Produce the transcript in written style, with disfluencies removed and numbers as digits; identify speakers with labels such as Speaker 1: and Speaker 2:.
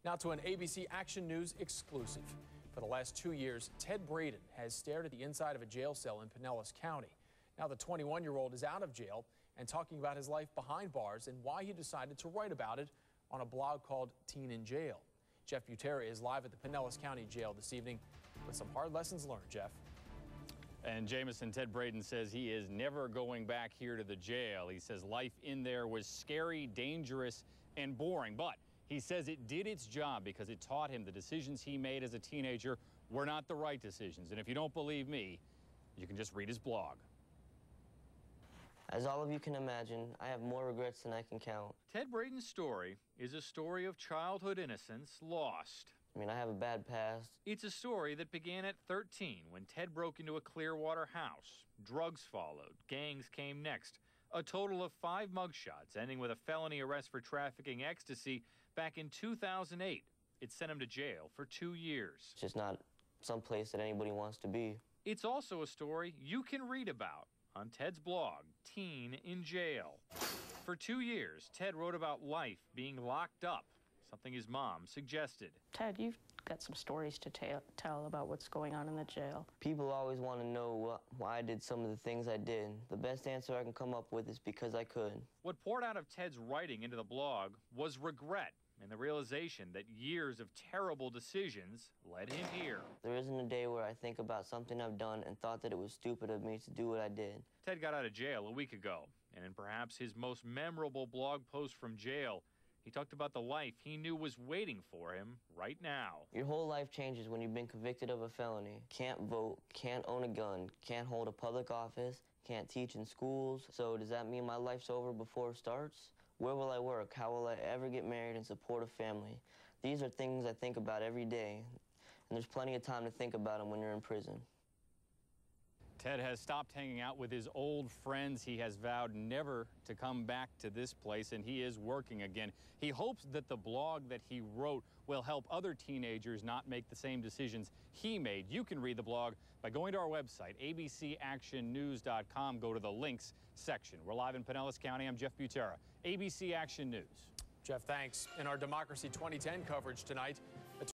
Speaker 1: Now to an ABC Action News exclusive. For the last 2 years, Ted Braden has stared at the inside of a jail cell in Pinellas County. Now the 21-year-old is out of jail and talking about his life behind bars and why he decided to write about it on a blog called Teen in Jail. Jeff Butera is live at the Pinellas County Jail this evening with some hard lessons learned. Jeff.
Speaker 2: And Jameson, Ted Braden says he is never going back here to the jail. He says life in there was scary, dangerous, and boring. But he says it did its job because it taught him the decisions he made as a teenager were not the right decisions. And if you don't believe me, you can just read his blog.
Speaker 3: As all of you can imagine, I have more regrets than I can count.
Speaker 2: Ted Braden's story is a story of childhood innocence lost.
Speaker 3: I mean, I have a bad past.
Speaker 2: It's a story that began at 13 when Ted broke into a Clearwater house. Drugs followed. Gangs came next. A total of 5 mugshots, ending with a felony arrest for trafficking ecstasy back in 2008. It sent him to jail for 2 years.
Speaker 3: It's just not some place that anybody wants to be.
Speaker 2: It's also a story you can read about on Ted's blog, Teen in Jail. For 2 years, Ted wrote about life being locked up, something his mom suggested.
Speaker 4: Ted, you've got some stories to tell about what's going on in the jail.
Speaker 3: People always want to know why I did some of the things I did. The best answer I can come up with is because I could.
Speaker 2: What poured out of Ted's writing into the blog was regret and the realization that years of terrible decisions led him here.
Speaker 3: There isn't a day where I think about something I've done and thought that it was stupid of me to do what I did.
Speaker 2: Ted got out of jail a week ago, and in perhaps his most memorable blog post from jail, he talked about the life he knew was waiting for him right now.
Speaker 3: Your whole life changes when you've been convicted of a felony. Can't vote, can't own a gun, can't hold a public office, can't teach in schools. So does that mean my life's over before it starts? Where will I work? How will I ever get married and support a family? These are things I think about every day, and there's plenty of time to think about them when you're in prison.
Speaker 2: Ted has stopped hanging out with his old friends. He has vowed never to come back to this place, and he is working again. He hopes that the blog that he wrote will help other teenagers not make the same decisions he made. You can read the blog by going to our website, abcactionnews.com. Go to the links section. We're live in Pinellas County. I'm Jeff Butera, ABC Action News.
Speaker 1: Jeff, thanks. In our Democracy 2010 coverage tonight,